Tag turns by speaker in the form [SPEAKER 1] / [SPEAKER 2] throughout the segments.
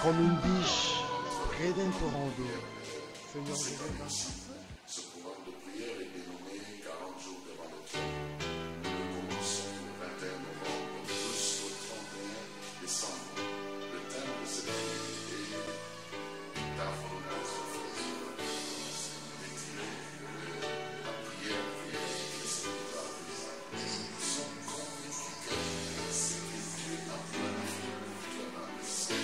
[SPEAKER 1] comme une biche près d'un torrent d'eau. Seigneur, je remercie.
[SPEAKER 2] Ce programme de prière est dénommé 40 jours devant le trône. Nous le commençons le 21 novembre jusqu'au 31 décembre. Le thème de cette prière est ta volonté se fasse. La prière qui se nous a fait. Nous sommes convaincus que c'est que Dieu a planifié pour toi dans le ciel.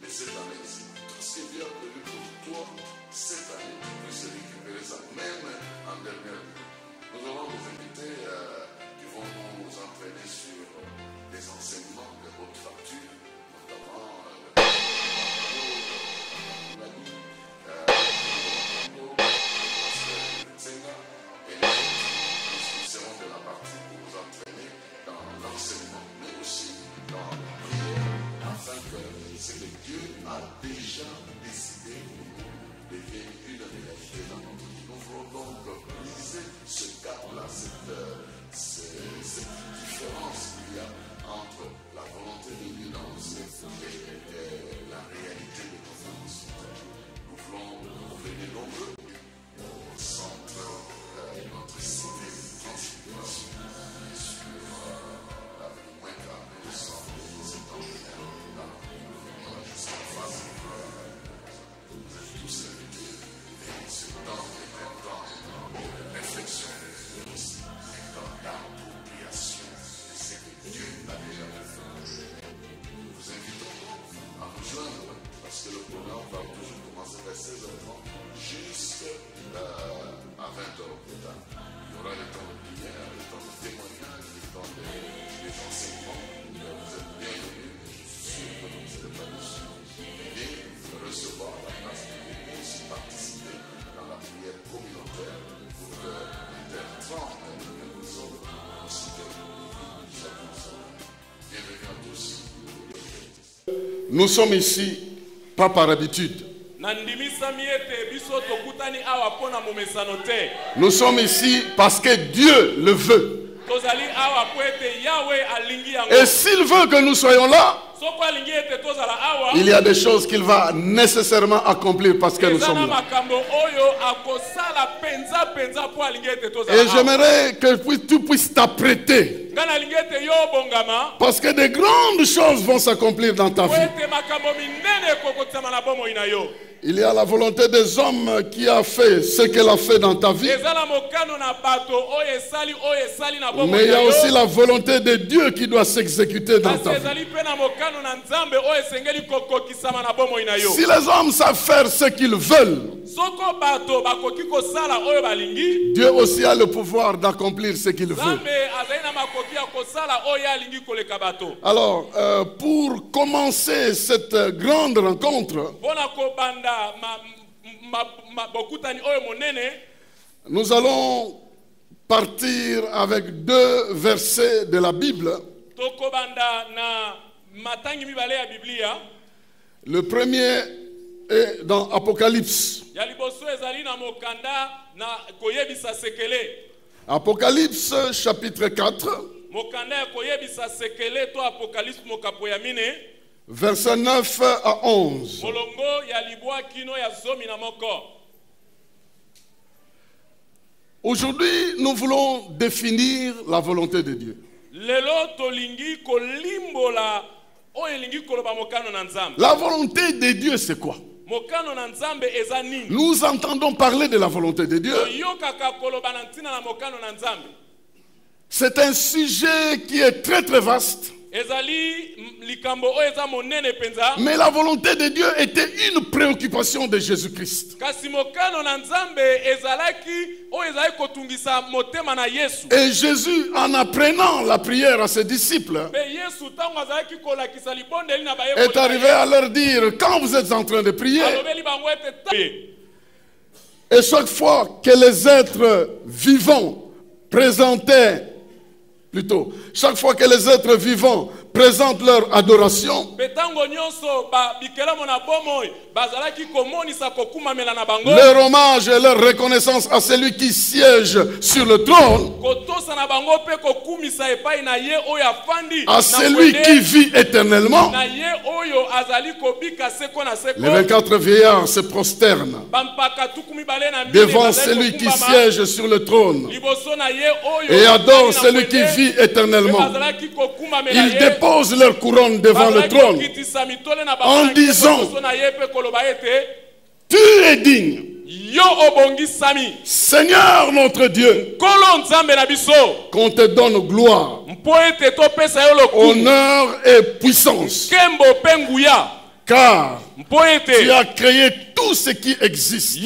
[SPEAKER 2] Cette année, tout ce qui est prévu pour toi, cette année, tu puisses récupérer ça, même en dernière année. Nous aurons des invités qui vont nous entraîner sur les enseignements de haute facture, notamment et nous serons de la partie pour vous entraîner dans l'enseignement, mais aussi dans la prière, afin que ce que Dieu a déjà décidé pour nous devienne une réalité dans notre vie. Nous voulons donc briser ce gap-là, cette différence qu'il y a entre la volonté de Dieu dans nos vies et la réalité de nos vies. Nous voulons revenir nombreux au centre de notre cité de transfiguration sur l'avenue Mouenka, nous sommes cet entraîneur dans la jusqu'à face. Vous êtes tous invités et ce temps est un temps de réflexion, mais aussi un temps d'appropriation de ce que Dieu a déjà fait. Nous vous invitons à nous joindre parce que le programme va toujours commencer vers 16h30 jusqu'à 20h plus tard. Il y aura le temps de prière, le temps de témoignage, le temps des enseignements. Vous êtes bienvenus et je suis sûr que vous ne serez pas déçus. Et recevoir la grâce de Dieu et aussi participer dans la prière communautaire pour que l'intertrante que nous sommes aussi que nous sommes. Bienvenue à tous.
[SPEAKER 3] Nous sommes ici, pas par habitude. Nous sommes ici parce que Dieu le veut. Et s'il veut que nous soyons là, il y a des choses qu'il va nécessairement accomplir parce que nous sommes là. Et j'aimerais que tu puisses t'apprêter. Parce que de grandes choses vont s'accomplir dans ta vie. Il y a la volonté des hommes qui a fait ce qu'elle a fait dans ta vie. Mais il y a aussi la volonté de Dieu qui doit s'exécuter dans ta vie. Si les hommes savent faire ce qu'ils veulent, Dieu aussi a le pouvoir d'accomplir ce qu'il veut. Alors, pour commencer cette grande rencontre, nous allons partir avec 2 versets de la Bible. Le premier est dans Apocalypse. Apocalypse chapitre 4. Versets 9 à 11. Aujourd'hui, nous voulons définir la volonté de Dieu. La volonté de Dieu, c'est quoi? Nous entendons parler de la volonté de Dieu. C'est un sujet qui est très très vaste. Mais la volonté de Dieu était une préoccupation de Jésus-Christ. Et Jésus, en apprenant la prière à ses disciples, est arrivé à leur dire, quand vous êtes en train de prier, et chaque fois que les êtres vivants présentaient présentent leur adoration, leur hommage et leur reconnaissance à celui qui siège sur le trône, à celui qui vit éternellement, les 24 vieillards se prosternent devant celui qui siège sur le trône et adorent celui qui vit éternellement. Ils déposent leur couronne devant le trône en disant: tu es digne, Seigneur notre Dieu, qu'on te donne gloire, honneur et puissance, car tu as créé tout ce qui existe.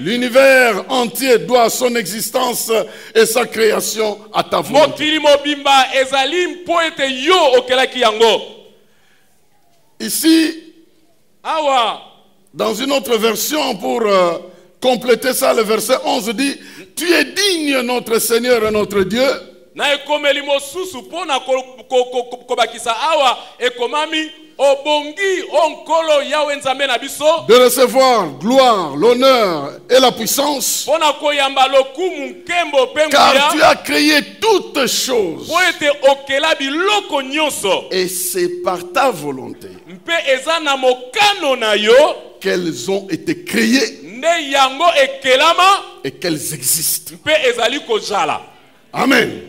[SPEAKER 3] L'univers entier doit son existence et sa création à ta volonté. Ici, dans une autre version, pour compléter ça, le verset 11 dit: tu es digne, notre Seigneur et notre Dieu, de recevoir gloire, l'honneur et la puissance, car tu as créé toutes choses et c'est par ta volonté qu'elles ont été créées et qu'elles existent. Amen.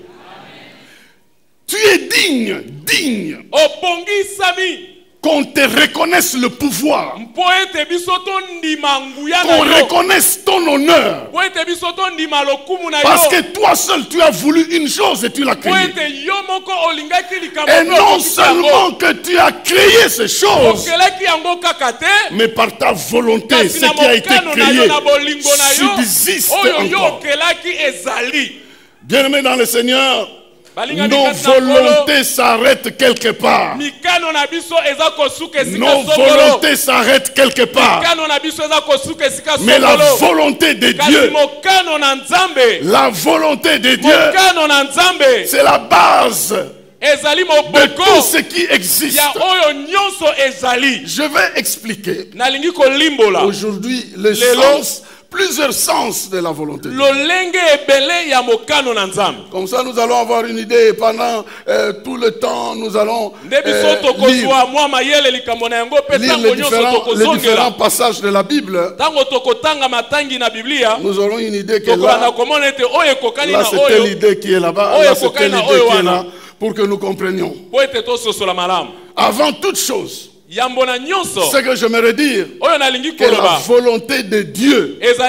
[SPEAKER 3] Tu es digne, digne qu'on te reconnaisse le pouvoir, qu'on reconnaisse ton honneur, parce que toi seul tu as voulu une chose et tu l'as créée. Et non seulement que tu as créé ces choses, mais par ta volonté, ce qui a été créé subsiste encore. Bien-aimés dans le Seigneur, nos volontés s'arrêtent quelque part. Nos volontés s'arrêtent quelque part. Mais la volonté de Dieu, la volonté de Dieu, c'est la base de tout ce qui existe. Je vais expliquer aujourd'hui le sens, plusieurs sens de la volonté. Comme ça, nous allons avoir une idée. Pendant tout le temps, nous allons lire les différents passages de la Bible. Nous aurons une idée qui est là. Là, c'est telle idée qui est là-bas. Là, c'est telle idée qui est là. Pour que nous comprenions. Avant toute chose, ce que j'aimerais dire, que la volonté de Dieu est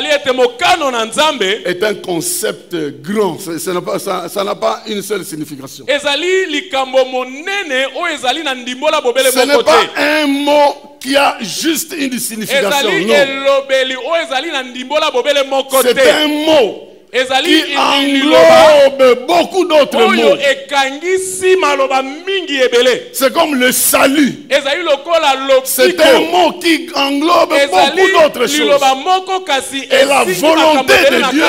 [SPEAKER 3] un concept grand. Ça n'a pas une seule signification. Ce n'est pas un mot qui a juste une signification. Non. C'est un mot qui englobe beaucoup d'autres mots. C'est comme le salut. C'est un mot qui englobe beaucoup d'autres choses. Et la volonté de Dieu,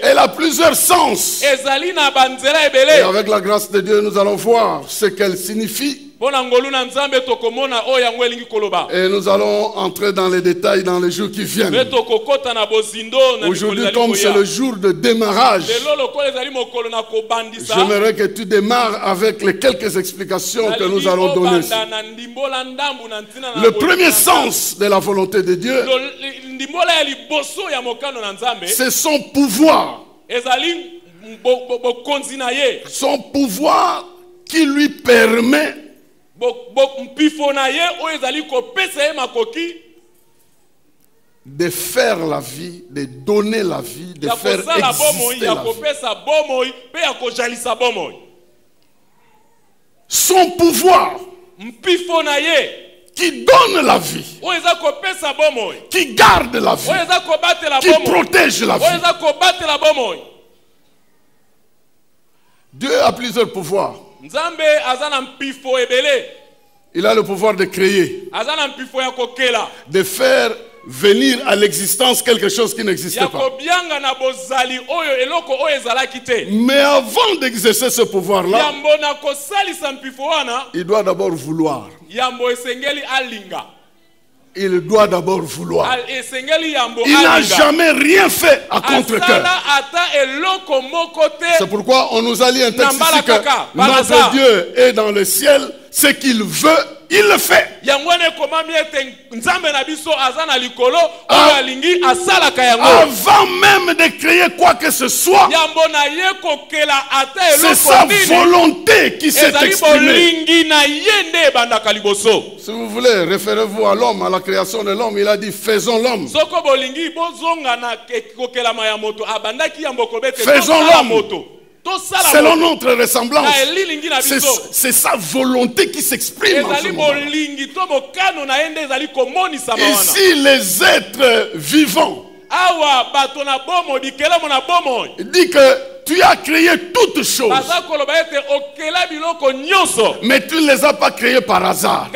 [SPEAKER 3] elle a plusieurs sens. Et avec la grâce de Dieu, nous allons voir ce qu'elle signifie. Et nous allons entrer dans les détails dans les jours qui viennent. Aujourd'hui, comme c'est le jour de démarrage, j'aimerais que tu démarres avec les quelques explications que nous allons donner. Le premier sens de la volonté de Dieu, c'est son pouvoir. Son pouvoir qui lui permet de faire la vie, de donner la vie, de faire exister la vie. Son pouvoir qui donne la vie, qui garde la vie, qui protège la vie. Dieu a plusieurs pouvoirs. Il a le pouvoir de créer, de faire venir à l'existence quelque chose qui n'existait pas. Mais avant d'exercer ce pouvoir-là, il doit d'abord vouloir. Il doit d'abord vouloir. Il n'a jamais rien fait à contre-cœur. C'est pourquoi on nous a dit un texte ici que notre Dieu est dans le ciel, ce qu'il veut, il le fait. Avant même de créer quoi que ce soit, c'est sa volonté qui s'est exprimée. Si vous voulez, référez-vous à l'homme, à la création de l'homme. Il a dit, faisons l'homme. Faisons l'homme selon notre ressemblance. C'est sa volonté qui s'exprime en ce moment. Ici, les êtres vivants, il dit que tu as créé toutes choses, mais tu ne les as pas créées par hasard.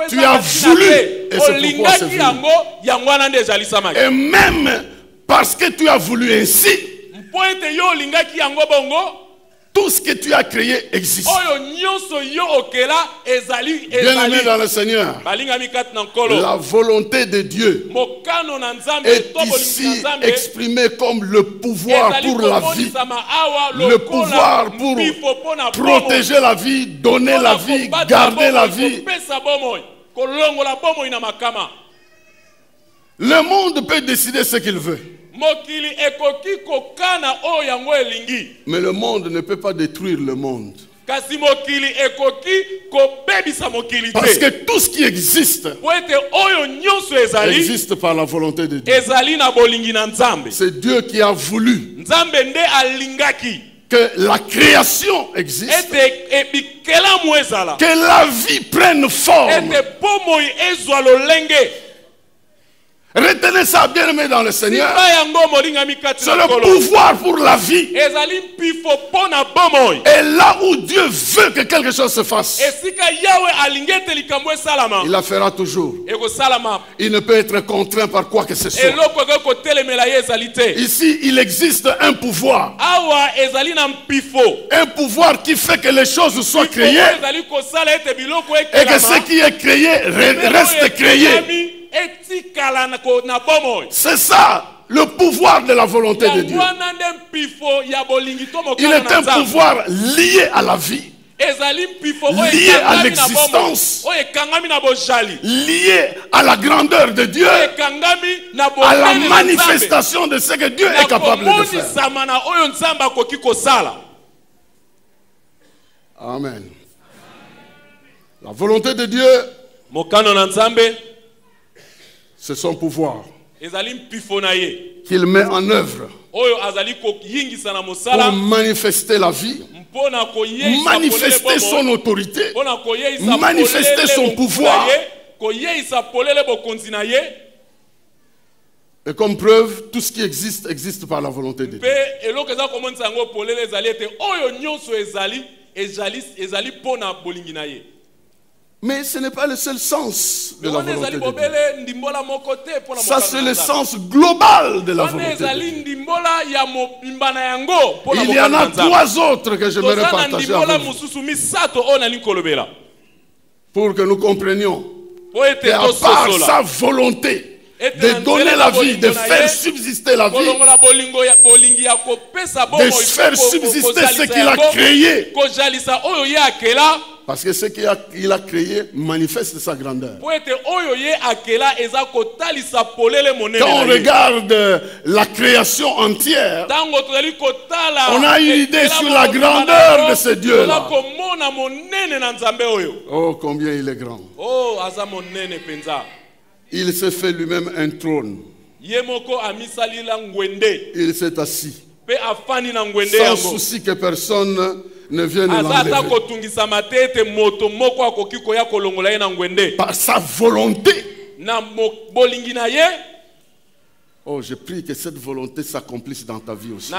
[SPEAKER 3] Tu as voulu, et c'est pourquoi c'est venu. Et même parce que tu as voulu ainsi, tout ce que tu as créé existe. Bien-aimé dans le Seigneur, la volonté de Dieu est ici exprimée comme le pouvoir pour la vie, le pouvoir pour protéger la vie, donner la vie, garder la vie. Le monde peut décider ce qu'il veut. Mais le monde ne peut pas détruire le monde. Parce que tout ce qui existe existe par la volonté de Dieu. C'est Dieu qui a voulu que la création existe, que la vie prenne forme. Retenez ça, bien aimé dans le Seigneur. C'est le pouvoir pour la vie. Et là où Dieu veut que quelque chose se fasse, il la fera toujours. Il ne peut être contraint par quoi que ce soit. Ici, il existe un pouvoir. Un pouvoir qui fait que les choses soient créées et que ce qui est créé reste créé. C'est ça le pouvoir de la volonté de Dieu. Il est un pouvoir lié à la vie, lié à l'existence, lié à la grandeur de Dieu, à la manifestation de ce que Dieu est capable de faire. Amen. La volonté de Dieu, c'est son pouvoir qu'il met en œuvre pour manifester la vie, manifester son autorité, manifester son pouvoir. Et comme preuve, tout ce qui existe, existe par la volonté de Dieu. Mais ce n'est pas le seul sens de la volonté de Dieu. Ça, c'est le sens global de la volonté de Dieu. Il y en a trois autres que j'aimerais partager avec vous, pour que nous comprenions qu'à part sa volonté de donner la vie, de faire subsister la vie, de faire subsister ce qu'il a créé. Parce que ce qu'il a créé manifeste sa grandeur. Quand on regarde la création entière, on a une idée sur la grandeur de ce Dieu-là. Oh, combien il est grand. Il s'est fait lui-même un trône. Il s'est assis, sans souci que personne ne vienne l'enlever. Par sa volonté. Oh, je prie que cette volonté s'accomplisse dans ta vie aussi.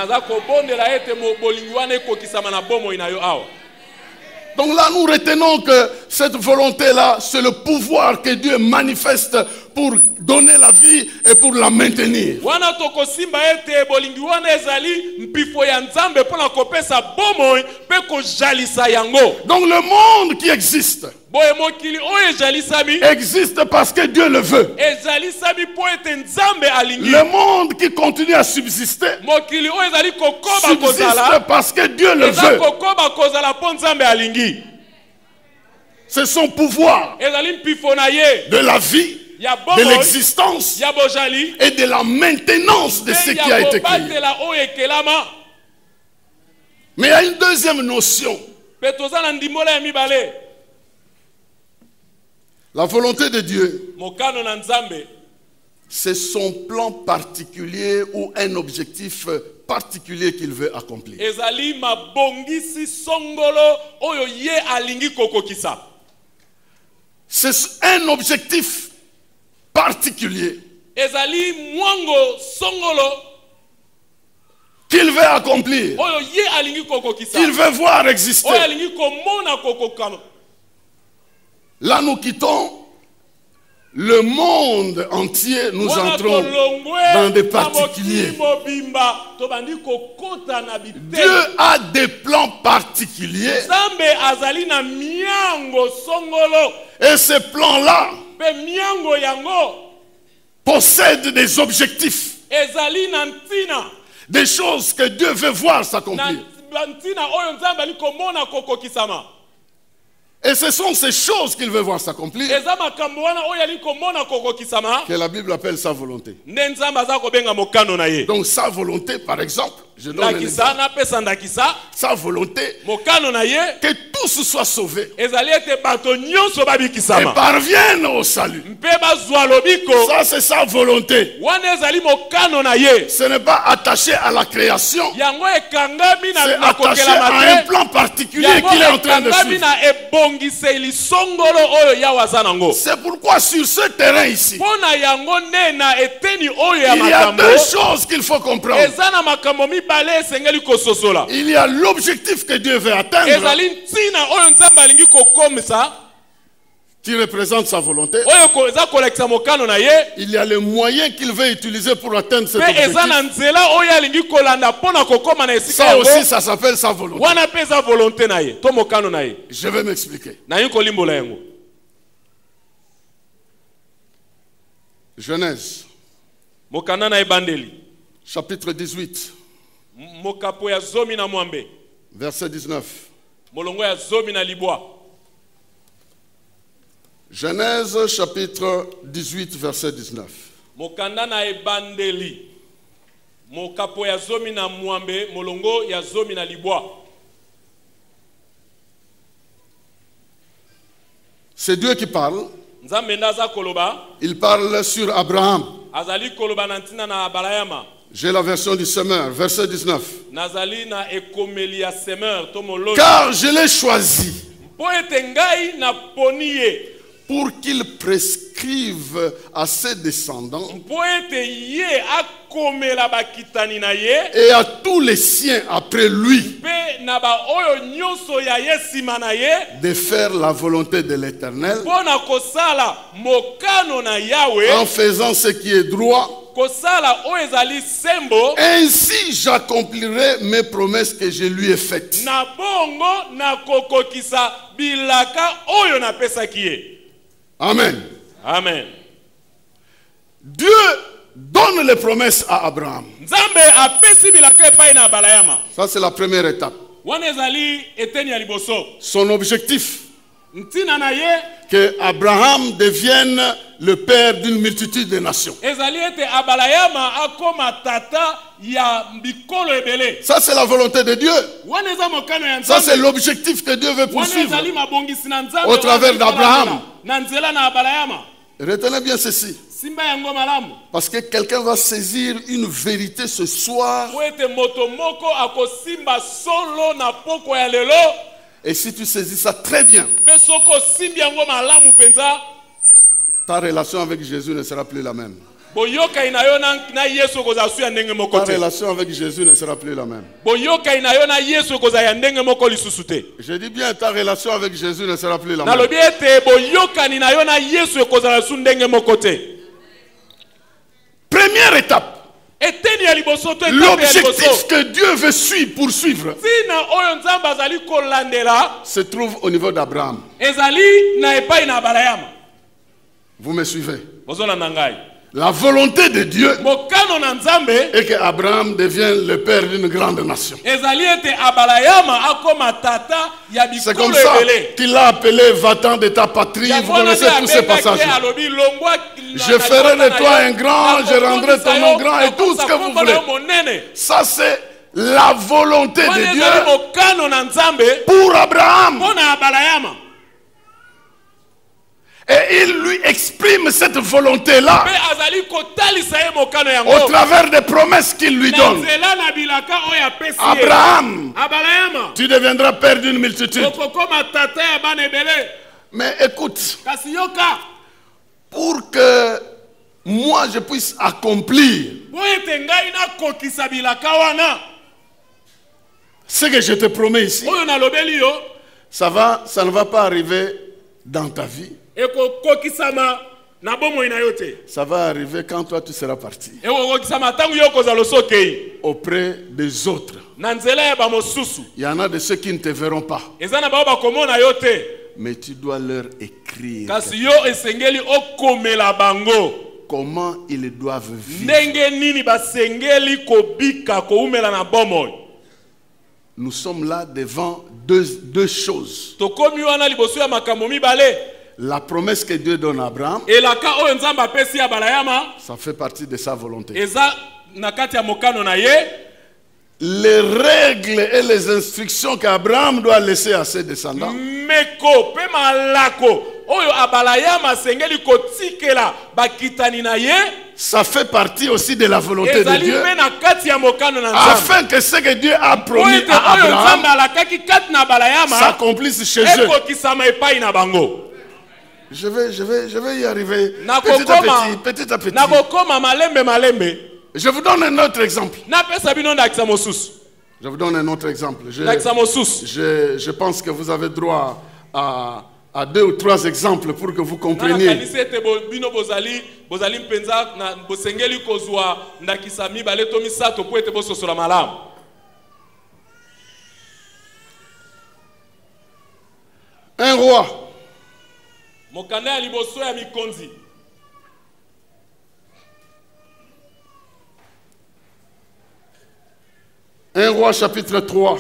[SPEAKER 3] Donc là, nous retenons que cette volonté-là, c'est le pouvoir que Dieu manifeste pour donner la vie et pour la maintenir. Donc le monde qui existe existe parce que Dieu le veut. Le monde qui continue à subsister subsiste parce que Dieu le veut. C'est son pouvoir de la vie, de l'existence et de la maintenance de ce qui a été créé. Mais il y a une deuxième notion. La volonté de Dieu, c'est son plan particulier ou un objectif particulier qu'il veut accomplir. C'est un objectif particulier qu'il veut accomplir, qu'il veut voir exister. Là, nous quittons le monde entier, nous entrons dans des particuliers. Dieu a des plans particuliers. Et ces plans-là possèdent des objectifs. Des choses que Dieu veut voir s'accomplir. Et ce sont ces choses qu'il veut voir s'accomplir que la Bible appelle sa volonté. Donc sa volonté, par exemple, je donne un exemple. Sa volonté que tous soient sauvés et parviennent au salut. Ça c'est sa volonté. Ce n'est pas attaché à la création. C'est attaché à un plan particulier qu'il est en train de suivre. C'est pourquoi sur ce terrain ici, il y a deux choses qu'il faut comprendre. Il y a l'objectif que Dieu veut atteindre, qui représente sa volonté. Il y a les moyens qu'il veut utiliser pour atteindre cet objectif. Ça aussi, ça s'appelle sa volonté. Je vais m'expliquer. Genèse, chapitre 18, verset 19. Genèse chapitre 18 verset 19. C'est Dieu qui parle. Il parle sur Abraham. J'ai la version du semeur, verset 19. Car je l'ai choisi pour qu'il prescrive à ses descendants et à tous les siens après lui de faire la volonté de l'Éternel en faisant ce qui est droit. Ainsi j'accomplirai mes promesses que je lui ai faites. Amen.
[SPEAKER 4] Amen.
[SPEAKER 3] Dieu donne les promesses à Abraham. Ça c'est la première étape. Son objectif, que Abraham devienne le père d'une multitude de nations. Ça c'est la volonté de Dieu. Ça c'est l'objectif que Dieu veut poursuivre au travers d'Abraham. Retenez bien ceci, parce que quelqu'un va saisir une vérité ce soir. Et si tu saisis ça très bien, ta relation avec Jésus ne sera plus la même. Ta relation avec Jésus ne sera plus la même. Je dis bien, ta relation avec Jésus ne sera plus la même. Première étape. L'objectif que Dieu veut poursuivre se trouve au niveau d'Abraham. Vous me suivez? La volonté de Dieu est qu'Abraham devienne le père d'une grande nation. C'est comme ça qu'il l'a appelé, va-t'en de ta patrie. Vous connaissez tous ces passages. Je ferai de toi un grand, je rendrai ton nom grand et tout ce que vous voulez. Ça c'est la volonté de Dieu pour Abraham. Et il lui exprime cette volonté-là au travers des promesses qu'il lui donne. Abraham, tu deviendras père d'une multitude. Mais écoute, pour que moi je puisse accomplir ce que je te promets ici, ça ne va pas arriver dans ta vie. Ça va arriver quand toi tu seras parti auprès des autres. Il y en a de ceux qui ne te verront pas, mais tu dois leur écrire comment ils doivent vivre. Nous sommes là devant deux choses. La promesse que Dieu donne à Abraham, ça fait partie de sa volonté. Les règles et les instructions qu'Abraham doit laisser à ses descendants, ça fait partie aussi de la volonté de Dieu, afin que ce que Dieu a promis à Abraham s'accomplisse chez eux. Je vais y arriver petit à petit. Je vous donne un autre exemple. Je vous donne un autre exemple. Je pense que vous avez droit à 2 ou 3 exemples pour que vous compreniez. Un roi. 1 Roi chapitre 3,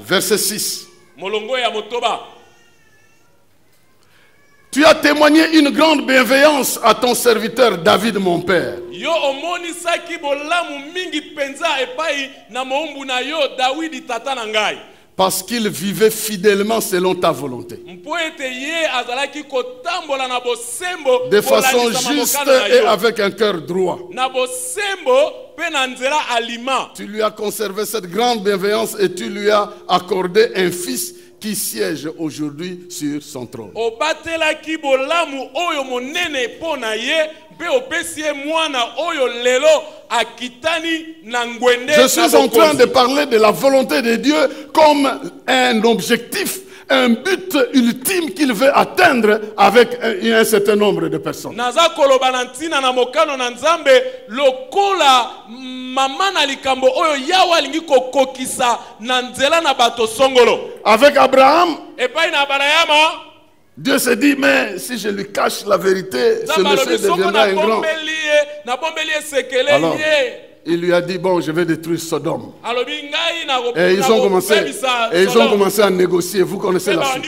[SPEAKER 3] verset 6. Tu as témoigné une grande bienveillance à ton serviteur David mon père. Parce qu'il vivait fidèlement selon ta volonté, de façon juste et avec un cœur droit. Tu lui as conservé cette grande bienveillance et tu lui as accordé un fils qui siège aujourd'hui sur son trône. Je suis en train de parler de la volonté de Dieu comme un objectif, un but ultime qu'il veut atteindre avec un certain nombre de personnes. Avec Abraham, Dieu se dit, mais si je lui cache la vérité, ce monsieur deviendra un grand. Alors, il lui a dit, bon, je vais détruire Sodome. Et ils ont commencé à négocier. Vous connaissez la suite.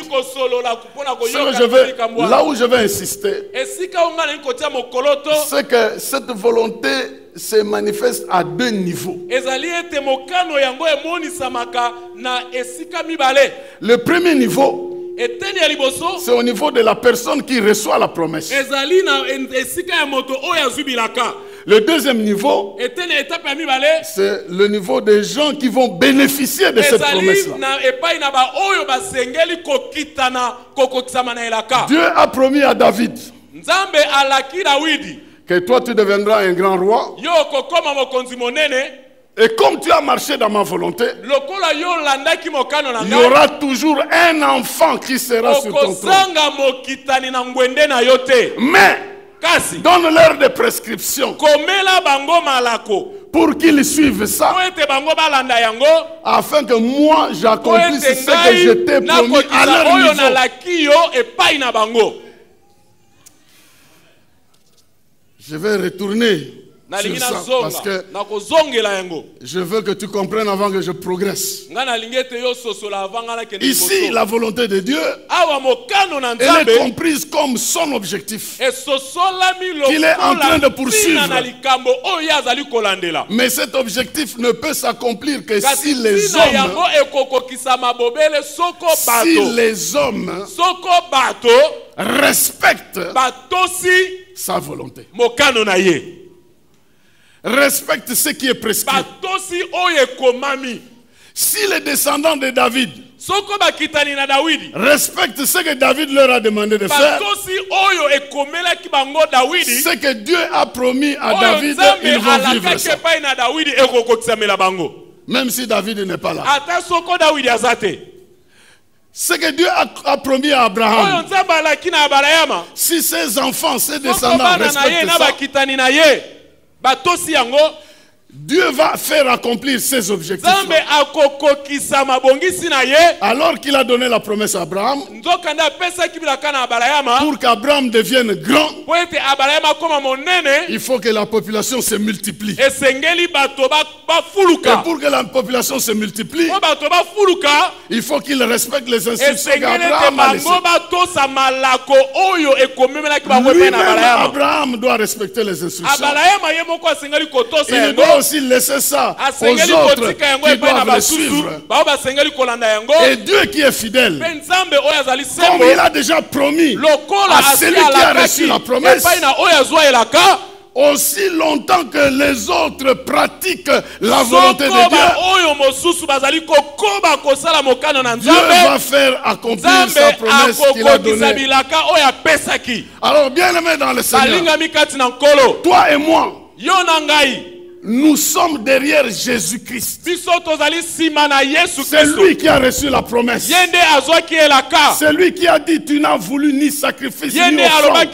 [SPEAKER 3] Là où je vais insister, c'est que cette volonté se manifeste à 2 niveaux. Le premier niveau, c'est au niveau de la personne qui reçoit la promesse. Le deuxième niveau, c'est le niveau des gens qui vont bénéficier de cette promesse-là. Dieu a promis à David que toi tu deviendras un grand roi. Et comme tu as marché dans ma volonté, il y aura toujours un enfant qui sera sur ton trône. Mais donne-leur des prescriptions pour qu'ils suivent ça, afin que moi j'accomplisse ce que je t'ai promis à leur niveau. Je vais retourner sur ça parce que je veux que tu comprennes avant que je progresse. Ici, la volonté de Dieu, elle est comprise comme son objectif qu'il est en train de poursuivre. Mais cet objectif ne peut s'accomplir que si les hommes respectent sa volonté. Respecte ce qui est prescrit. Si les descendants de David respectent ce que David leur a demandé de faire, ce que Dieu a promis à David, ils vont vivre ça. Même si David n'est pas là. Ce que Dieu a promis à Abraham, si ses enfants, ses descendants respectent ça, Dieu va faire accomplir ses objectifs. Alors qu'il a donné la promesse à Abraham, pour qu'Abraham devienne grand, il faut que la population se multiplie. Et pour que la population se multiplie, il faut qu'il respecte les instructions qu'Abraham a laissées. Lui-même, Abraham doit respecter les instructions. Il doit aussi laisser ça aux autres qui doivent le suivre. Et Dieu qui est fidèle, comme il a déjà promis à celui qui a reçu la promesse, aussi longtemps que les autres pratiquent la volonté de Dieu, Dieu va faire accomplir sa promesse qu'il a donnée. Alors bien aimé dans le Seigneur, toi et moi, nous sommes derrière Jésus-Christ. C'est lui qui a reçu la promesse. C'est lui qui a dit: tu n'as voulu ni sacrifice ni offrande.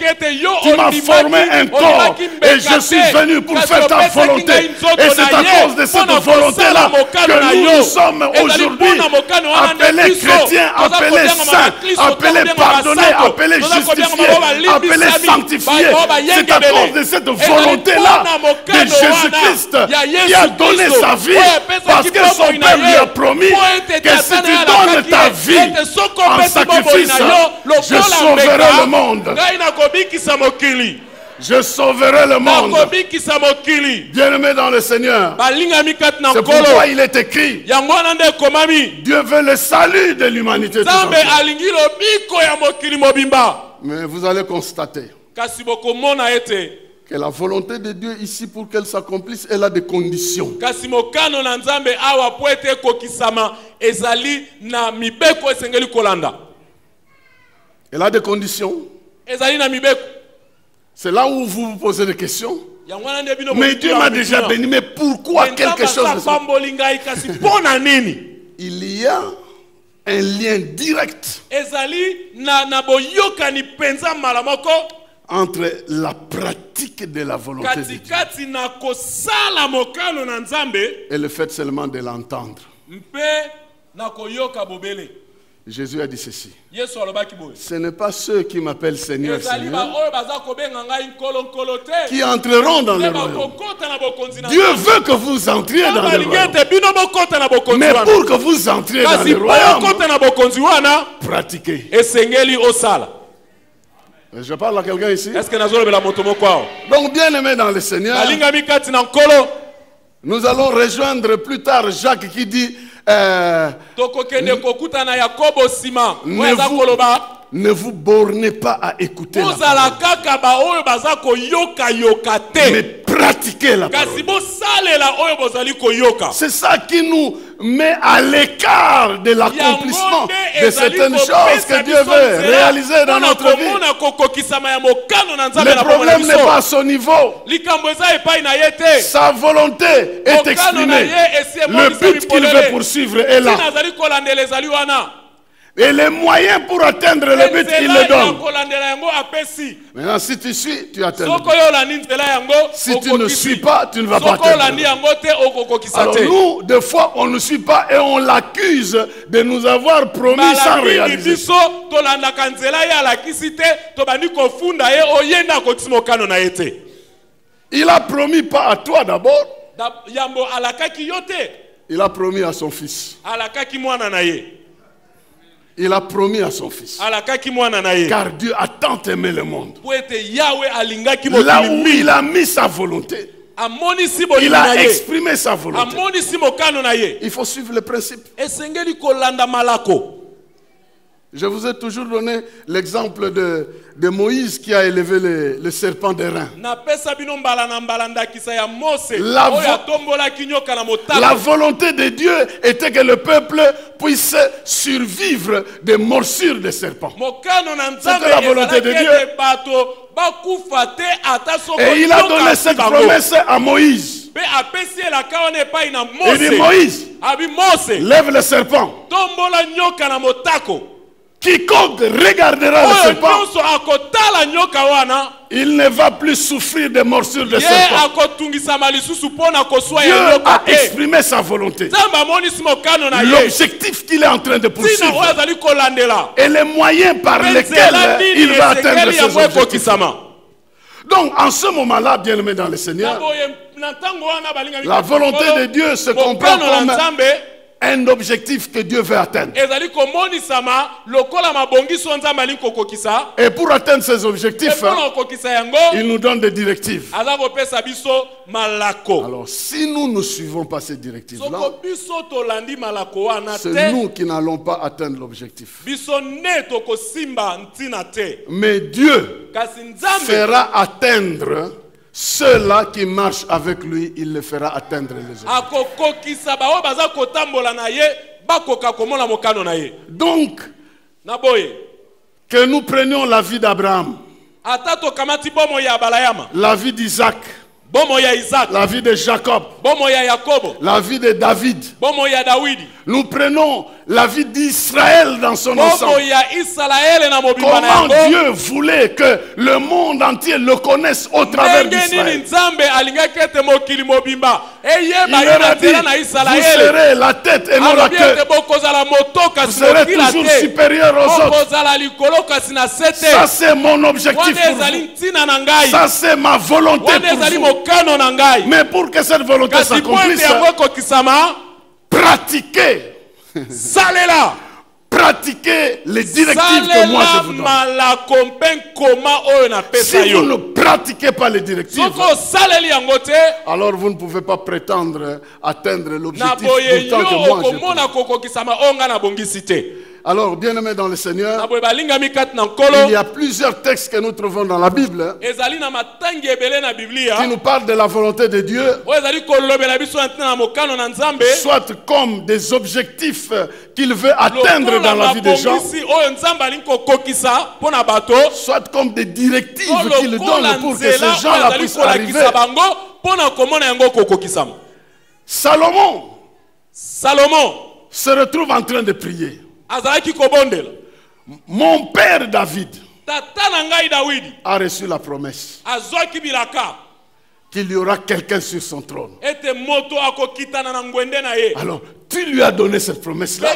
[SPEAKER 3] Tu m'as formé un corps et je suis venu pour faire ta volonté. Et c'est à cause de cette volonté-là que nous sommes aujourd'hui appelés chrétiens, appelés saints, appelés pardonnés, appelés justifiés, appelés sanctifiés. C'est à cause de cette volonté-là de Jésus-Christ qui a donné sa vie, parce que son Père lui a promis que si tu donnes ta vie en sacrifice, je sauverai le monde. Je sauverai le monde. Bien-aimé dans le Seigneur, c'est pourquoi il est écrit: Dieu veut le salut de l'humanité. Mais vous allez constater que la volonté de Dieu ici, pour qu'elle s'accomplisse, elle a des conditions. Elle a des conditions. C'est là où vous vous posez des questions. Mais Dieu m'a déjà béni, mais pourquoi quelque chose de ça? Il y a un lien direct entre la pratique de la volonté de Dieu et le fait seulement de l'entendre. Jésus a dit ceci: ce n'est pas ceux qui m'appellent Seigneur, Seigneur, qui entreront dans le royaume. Dieu veut que vous entriez dans le royaume. Mais pour que vous entriez dans le royaume, pratiquez. Je parle à quelqu'un ici. Donc bien aimé dans le Seigneur, nous allons rejoindre plus tard Jacques qui dit ne vous bornez pas à écouter, mais pratiquer la parole. C'est ça qui nous met à l'écart de l'accomplissement de certaines choses que Dieu veut réaliser dans notre vie. Le problème n'est pas à son niveau. Sa volonté est exprimée. Le but qu'il veut poursuivre est là. Et les moyens pour atteindre le but, il le donne. Maintenant, si tu suis, tu atteins le but. Si tu ne suis pas, tu ne vas pas atteindre le but. Alors nous, des fois, on ne suit pas et on l'accuse de nous avoir promis sans réaliser. Il a promis pas à toi d'abord. Il a promis à son fils. Il a promis à son fils. Car Dieu a tant aimé le monde. Là où il a mis sa volonté, il a exprimé sa volonté. Il faut suivre le principe. Je vous ai toujours donné l'exemple de Moïse qui a élevé le serpent d'airain. La volonté de Dieu était que le peuple puisse survivre des morsures de serpents. C'était la volonté de Dieu. Et il a donné cette promesse à Moïse. Il dit Moïse, lève le serpent. Quiconque regardera le serpent, il ne va plus souffrir des morsures de serpent. Dieu a exprimé sa volonté. L'objectif qu'il est en train de poursuivre. Et les moyens par lesquels il va atteindre ses objectifs. Donc, en ce moment-là, bien-aimé dans le Seigneur, la volonté de Dieu se comprend comme un objectif que Dieu veut atteindre. Et pour atteindre ces objectifs, il nous donne des directives. Alors, si nous ne suivons pas ces directives-là, c'est nous qui n'allons pas atteindre l'objectif. Mais Dieu fera atteindre ceux-là qui marchent avec lui, il les fera atteindre les objectifs. Donc, que nous prenions la vie d'Abraham, la vie d'Isaac, la vie de Jacob, la vie de David, nous prenons la vie d'Israël dans son ensemble. Comment Dieu voulait que le monde entier le connaisse au travers d'Israël. Il leur a dit, vous serez la tête et non la queue. Vous serez toujours supérieur aux autres. Ça c'est mon objectif pour vous. Ça c'est ma volonté pour vous. Mais pour que cette volonté s'accomplisse, pratiquez. Pratiquez les directives que moi je vous donne. Si vous ne pratiquez pas les directives, alors vous ne pouvez pas prétendre atteindre l'objectif pourtant que moi j'ai. Alors, bien-aimés dans le Seigneur, il y a plusieurs textes que nous trouvons dans la Bible qui nous parlent de la volonté de Dieu, soit comme des objectifs qu'il veut atteindre dans la vie des gens, soit comme des directives qu'il donne pour que ces gens-là puissent arriver. Salomon se retrouve en train de prier. Mon père David a reçu la promesse qu'il y aura quelqu'un sur son trône. Alors, tu lui as donné cette promesse-là,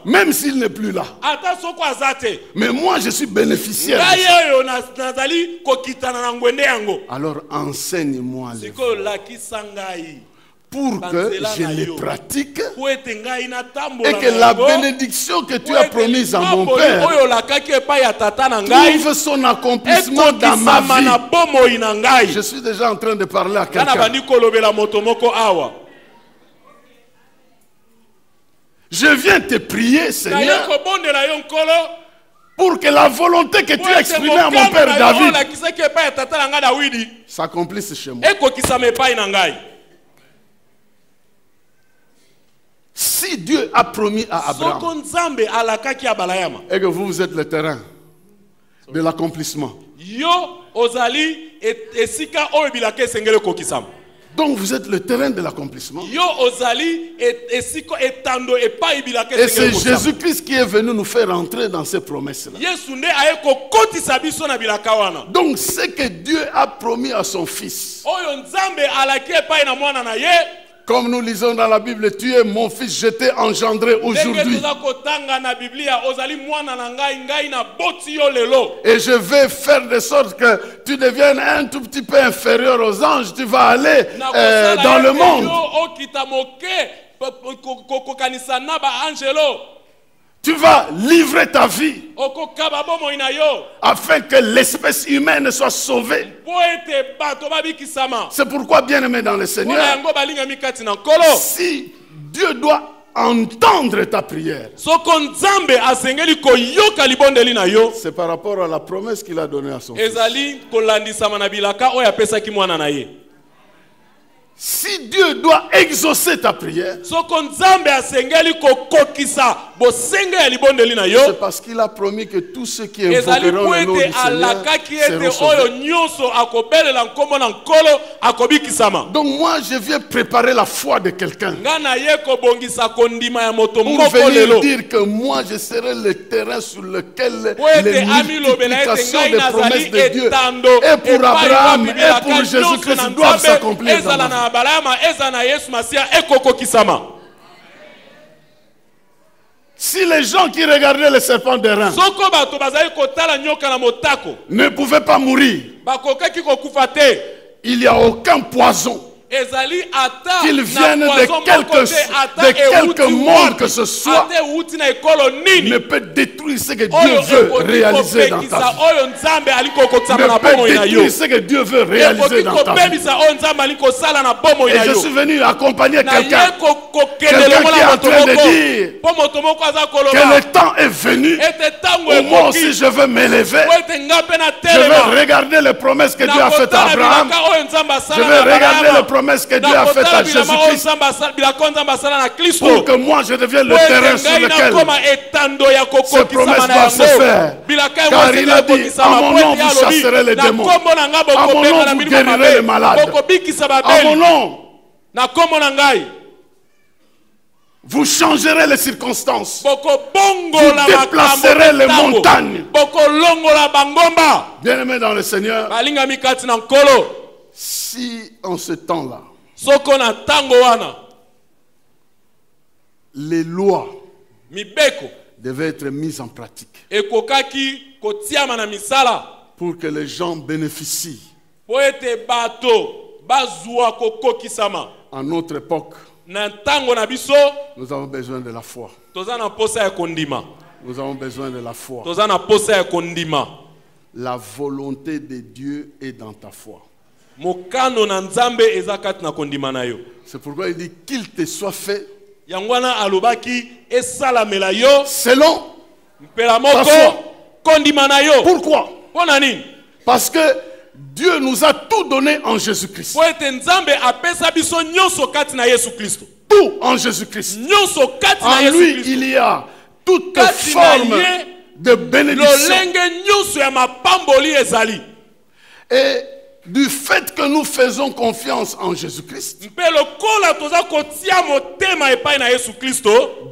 [SPEAKER 3] même s'il n'est plus là. Mais moi, je suis bénéficiaire. Alors, enseigne-moi les voies pour que je les pratique et que la bénédiction que tu as promise à mon père trouve son accomplissement dans ma vie. Je suis déjà en train de parler à quelqu'un. Je viens te prier, Seigneur, pour que la volonté que tu as exprimée à mon père David s'accomplisse chez moi. Si Dieu a promis à Abraham et que vous êtes le terrain de l'accomplissement, donc vous êtes le terrain de l'accomplissement. Et c'est Jésus-Christ qui est venu nous faire entrer dans ces promesses-là. Donc ce que Dieu a promis à son Fils, comme nous lisons dans la Bible, tu es mon fils, je t'ai engendré aujourd'hui. Et je vais faire de sorte que tu deviennes un tout petit peu inférieur aux anges. Tu vas aller dans le monde. Tu vas livrer ta vie afin que l'espèce humaine soit sauvée. C'est pourquoi, bien-aimé dans le Seigneur, si Dieu doit entendre ta prière, c'est par rapport à la promesse qu'il a donnée à son Fils. Si Dieu doit exaucer ta prière, c'est parce qu'il a promis que tous ceux qui invoqueront le nom du Seigneur seront sauvés. Donc moi je viens préparer la foi de quelqu'un pour venir dire que moi je serai le terrain sur lequel les multiplications des promesses de Dieu et pour Abraham et pour Jésus-Christ doivent s'accomplir dans la vie. Si les gens qui regardaient le serpent d'airain ne pouvaient pas mourir, il n'y a aucun poison qu'il vienne de quelque monde que ce soit ne peut détruire ce que Dieu veut réaliser dans ta vie. Ne peut détruire ce que Dieu veut réaliser dans ta vie. Et je suis venu accompagner quelqu'un qui est en train de dire que le temps est venu où moi aussi je veux m'élever. Je veux regarder les promesses que Dieu a faites à Abraham. Je veux regarder les promesses que Dieu a faites à Jésus-Christ pour que moi je devienne le terrain sur lequel ces promesses doivent se faire. Car il a dit, à mon nom vous chasserez les démons, à mon nom vous guérirez les malades, à mon nom vous changerez les circonstances, vous déplacerez les montagnes. Bien-aimés dans le Seigneur, si en ce temps-là, les lois devaient être mises en pratique pour que les gens bénéficient en notre époque, nous avons besoin de la foi. Nous avons besoin de la foi. La volonté de Dieu est dans ta foi. C'est pourquoi il dit qu'il te soit fait selon ta foi. Pourquoi? Parce que Dieu nous a tout donné en Jésus-Christ. Tout en Jésus-Christ. En lui, il y a toute forme de bénédiction. Et du fait que nous faisons confiance en Jésus-Christ,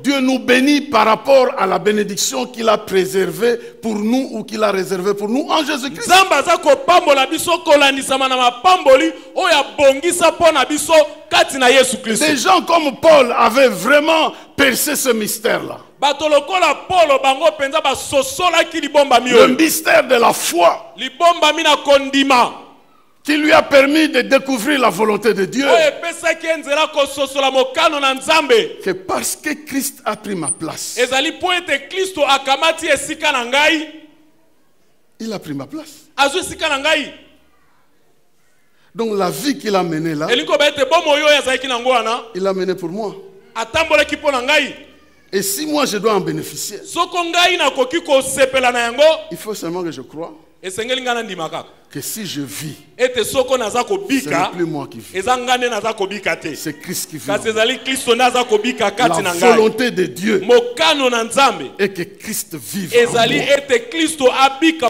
[SPEAKER 3] Dieu nous bénit par rapport à la bénédiction qu'il a préservée pour nous ou qu'il a réservée pour nous en Jésus-Christ. Des gens comme Paul avaient vraiment percé ce mystère-là. Le mystère de la foi qui lui a permis de découvrir la volonté de Dieu. Que parce que Christ a pris ma place, il a pris ma place. Donc la vie qu'il a menée là, il l'a menée pour moi. Et si moi je dois en bénéficier, il faut seulement que je croie que si je vis, ce n'est plus moi qui vis. C'est Christ qui vit. La volonté de Dieu est que Christ vive en moi.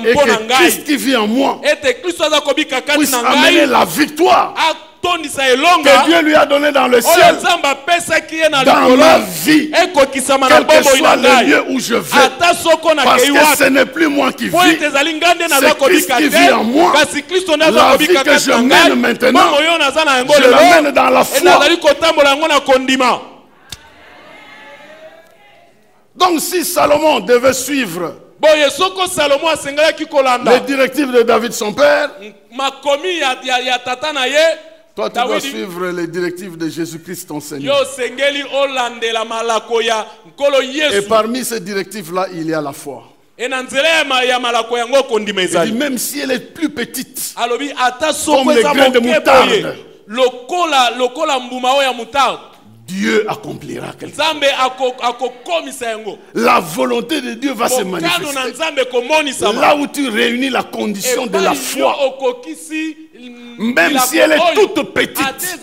[SPEAKER 3] Et que Christ qui vit en moi puisse amener la victoire que Dieu lui a donné dans le ciel, dans ma vie, quel que soit le lieu où je vais, parce que ce n'est plus moi qui vis, c'est Christ qui vit en moi. La vie que je mène maintenant, je la mène dans la foi. Donc si Salomon devait suivre les directives de David son père, toi, tu dois suivre les directives de Jésus-Christ, ton Seigneur. Et parmi ces directives-là, il y a la foi. Et même si elle est plus petite, comme les grains de moutarde, Dieu accomplira quelque chose. La volonté de Dieu va se manifester. Là où tu réunis la condition de la foi, même si elle est toute petite,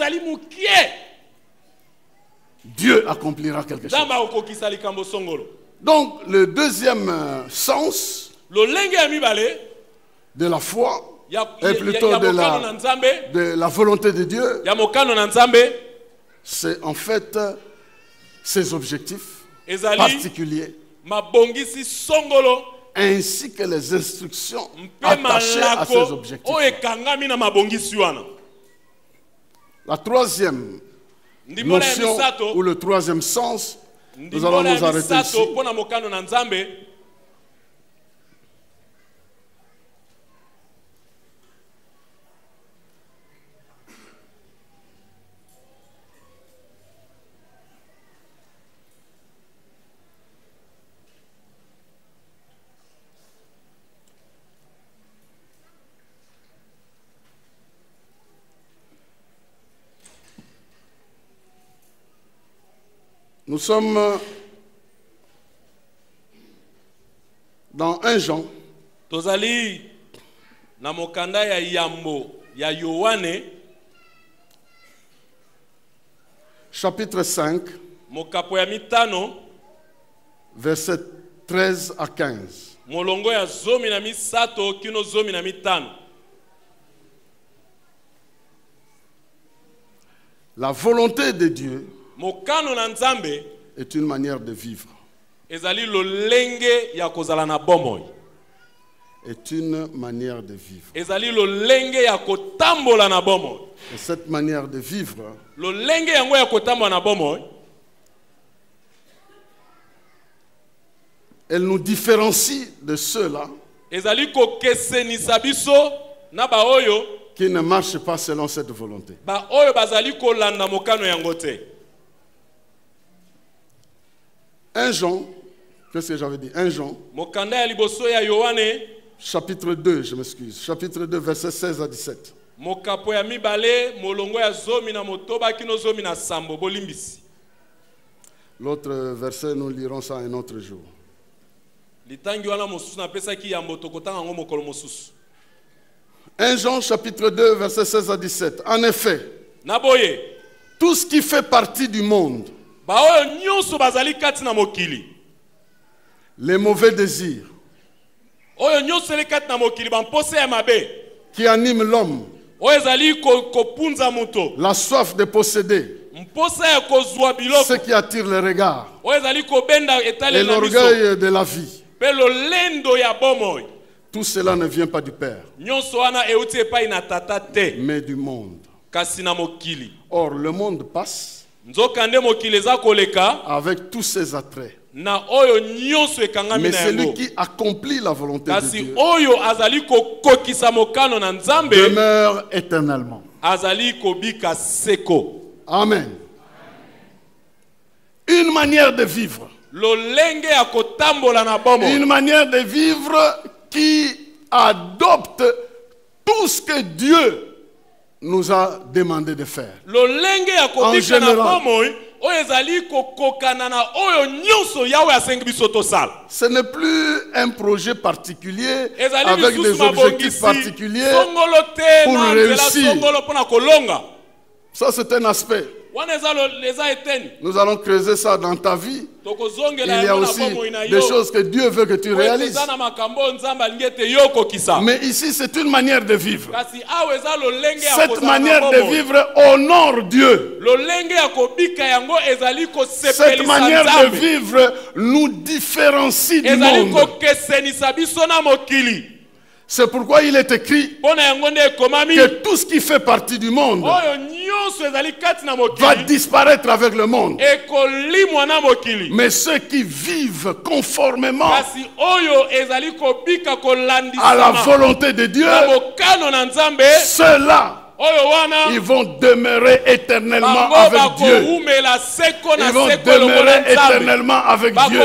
[SPEAKER 3] Dieu accomplira quelque chose. Donc le deuxième sens de la foi, et plutôt de la volonté de Dieu, c'est en fait ses objectifs particuliers, ainsi que les instructions attachées à ces objectifs. La troisième notion ou le troisième sens, nous allons nous arrêter ici. Nous sommes dans 1 Jean.
[SPEAKER 4] Tozali na mokanda ya yambo ya Yohane.
[SPEAKER 3] Chapitre 5.
[SPEAKER 4] Mokapo ya mitano.
[SPEAKER 3] Verset 13 à 15.
[SPEAKER 4] Molongo ya zomi na misato kino zomi na mitano.
[SPEAKER 3] La volonté de Dieu
[SPEAKER 4] mokano na Nzambe
[SPEAKER 3] est une manière de vivre.
[SPEAKER 4] Ezali lolenge ya kozala na bomoi.
[SPEAKER 3] Est une manière de vivre.
[SPEAKER 4] Ezali lolenge ya kotambola na bomoi.
[SPEAKER 3] Et cette manière de vivre,
[SPEAKER 4] lolenge yango ya kotambola na bomoi,
[SPEAKER 3] elle nous différencie de ceux-là
[SPEAKER 4] ezali kokesenisa biso na ba oyo
[SPEAKER 3] qui ne marchent pas selon cette volonté.
[SPEAKER 4] Ba oyo bazali kolanda mokano yango te.
[SPEAKER 3] 1 Jean, qu'est-ce que j'avais dit? 1 Jean, chapitre 2, je m'excuse, chapitre 2, verset 16 à 17. L'autre verset, nous lirons ça un autre jour. 1 Jean, chapitre 2, verset 16 à 17. En effet, tout ce qui fait partie du monde, les mauvais désirs qui animent l'homme, la soif de posséder, ce qui attire le regard, et l'orgueil de la vie, tout cela ne vient pas du Père, mais du monde. Or, le monde passe avec tous ses attraits. Mais celui qui accomplit la volonté de Dieu demeure éternellement. Amen. Une manière de vivre. Une manière de vivre qui adopte tout ce que Dieu nous a demandé de faire. En général, Ce n'est plus un projet particulier avec des objectifs particuliers pour réussir. Ça, c'est un aspect. Nous allons creuser ça dans ta vie. Il y a aussi des choses que Dieu veut que tu réalises. Mais ici, c'est une manière de vivre. Cette manière de vivre honore Dieu. Cette manière de vivre nous différencie du monde. C'est pourquoi il est écrit que tout ce qui fait partie du monde va disparaître avec le monde. Mais ceux qui vivent conformément à la volonté de Dieu, ceux-là, ils vont demeurer éternellement avec Dieu. Ils vont demeurer éternellement avec Dieu.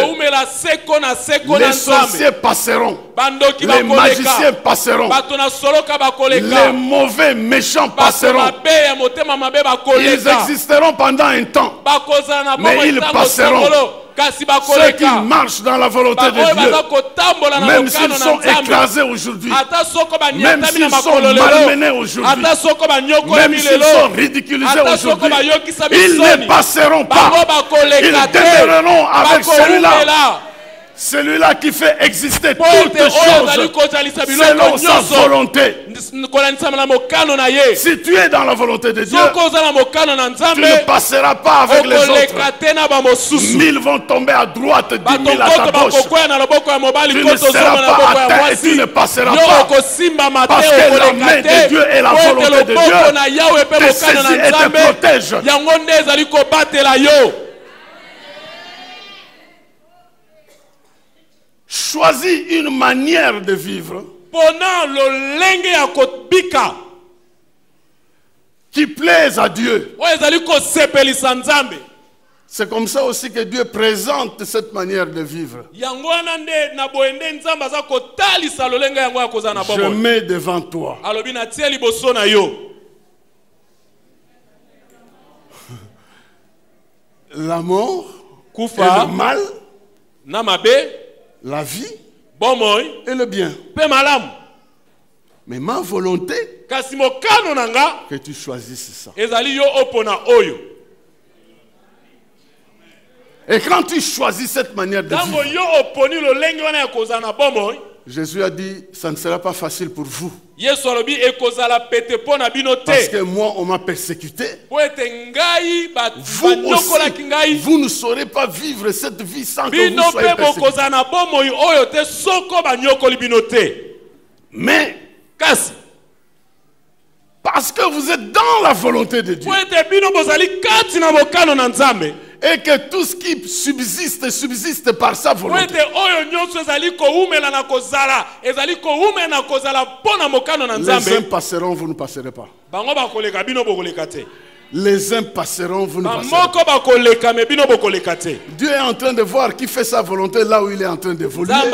[SPEAKER 3] Les sorciers passeront. Les magiciens passeront. Les mauvais méchants passeront. Ils existeront pendant un temps. Mais ils passeront. Ceux qui marchent dans la volonté de Dieu, même s'ils sont écrasés aujourd'hui, même s'ils sont malmenés aujourd'hui, même s'ils sont ridiculisés aujourd'hui, ils ne passeront pas. Ils demeureront avec celui-là. Celui-là qui fait exister toutes choses selon sa volonté. Si tu es dans la volonté de Dieu, tu ne passeras pas avec les autres. 1000 vont tomber à droite, 10 000 à ta gauche. Tu ne seras pas atteint et tu ne passeras pas. Parce que la main de Dieu et la volonté de Dieu te saisit et te protège. Choisis une manière de vivre qui plaise à Dieu. C'est comme ça aussi que Dieu présente cette manière de vivre. Je mets devant toi la mort, et le mal, la vie et le bien. Mais ma volonté, que tu choisisses ça. Et quand tu choisis cette manière de vivre, Jésus a dit, ça ne sera pas facile pour vous. Parce que moi, on m'a persécuté. Vous aussi, vous ne saurez pas vivre cette vie sans que vous soyez persécuté. Mais, parce que vous êtes dans la volonté de Dieu, et que tout ce qui subsiste par sa volonté. Les uns passeront, vous ne passerez pas. Les uns passeront, vous ne passerez pas. Dieu est en train de voir qui fait sa volonté là où il est en train d'évoluer. Et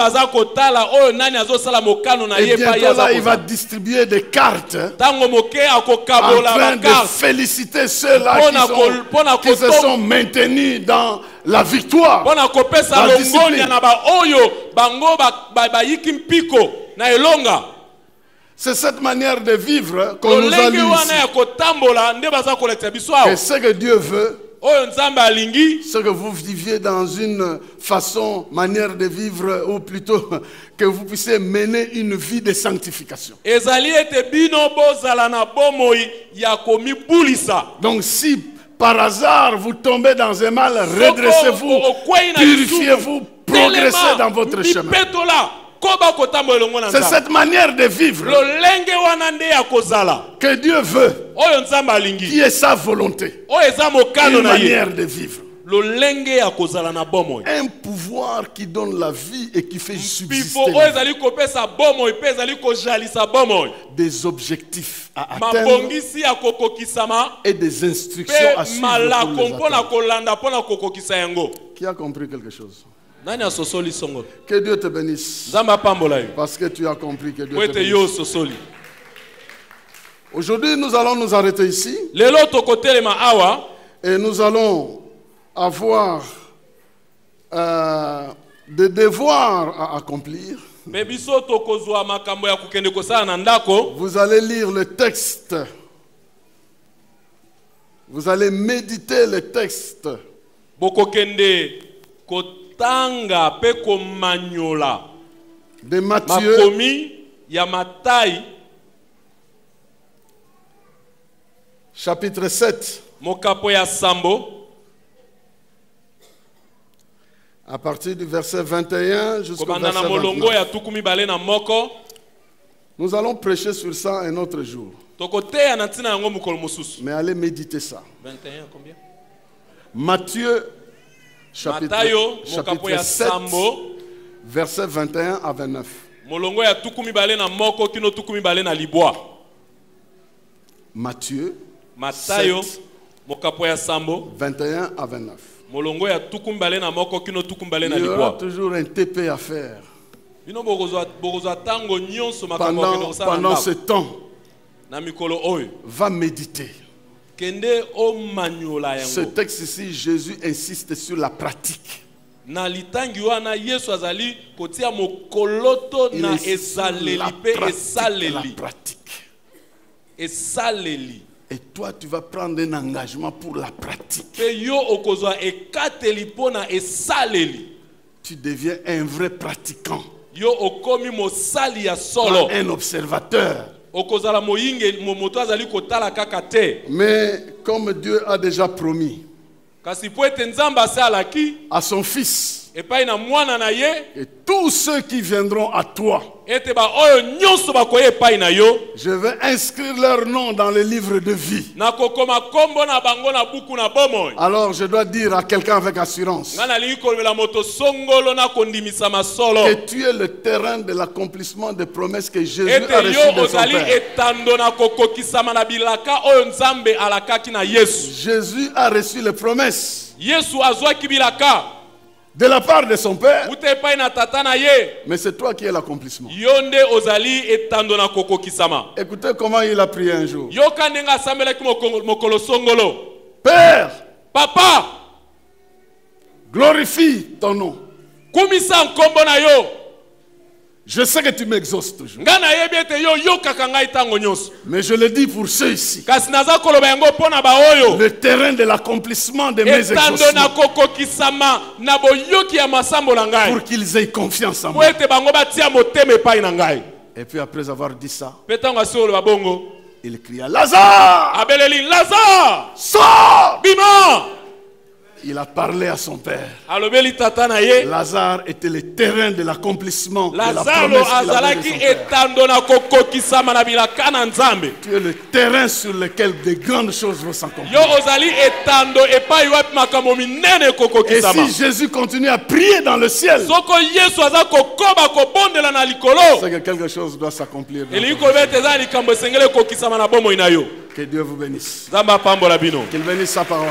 [SPEAKER 3] bientôt là, il va distribuer des cartes en train de féliciter ceux-là qui se sont maintenus dans la victoire, dans la discipline. C'est cette manière de vivre qu'on nous a lu ici. Et ce que Dieu veut, c'est que vous viviez dans une manière de vivre, ou plutôt que vous puissiez mener une vie de sanctification. Donc si par hasard vous tombez dans un mal, redressez-vous, purifiez-vous, progressez dans votre chemin. C'est cette manière de vivre que Dieu veut, qui est sa volonté, une manière de vivre. Un pouvoir qui donne la vie et qui fait subsister des objectifs à atteindre et des instructions à suivre pour les atteindre. Qui a compris quelque chose? Que Dieu te bénisse. Parce que tu as compris que Dieu te bénisse. Aujourd'hui, nous allons nous arrêter ici. Et nous allons avoir des devoirs à accomplir. Vous allez lire le texte. Vous allez méditer le texte. De Matthieu, chapitre 7. À partir du verset 21 jusqu'au verset 29. Nous allons prêcher sur ça un autre jour. Mais allez méditer ça.
[SPEAKER 4] 21 combien?
[SPEAKER 3] Matthieu, chapitre 7, verset 21 à 29. Matthieu, 7, 21 à 29. Il y aura toujours un TP à faire. Pendant ce temps, va méditer. Ce texte ici, Jésus insiste sur la pratique. Il est sur la pratique. Et toi, tu vas prendre un engagement pour la pratique. Tu deviens un vrai pratiquant. Pas un observateur. Mais comme Dieu a déjà promis à son fils, et tous ceux qui viendront à toi, je vais inscrire leur nom dans le livre de vie. Alors je dois dire à quelqu'un avec assurance que tu es le terrain de l'accomplissement des promesses que Jésus a reçues de son Père. Jésus a reçu les promesses de la part de son Père, mais c'est toi qui es l'accomplissement. Écoutez comment il a prié un jour. Père,
[SPEAKER 4] Papa,
[SPEAKER 3] glorifie ton nom. Je sais que tu m'exauces toujours. Mais je le dis pour ceux ici. Le terrain de l'accomplissement de mes exaucements. Pour qu'ils aient confiance en moi. Et puis après avoir dit ça, il cria Lazare! Sors! Il a parlé à son père. Lazare était le terrain de l'accomplissement de la promesse qu'il avait de son père. Tu es le terrain sur lequel de grandes choses vont s'accomplir. Et si Jésus continue à prier dans le ciel, c'est que quelque chose doit s'accomplir. Que Dieu vous bénisse. Qu'il bénisse sa parole.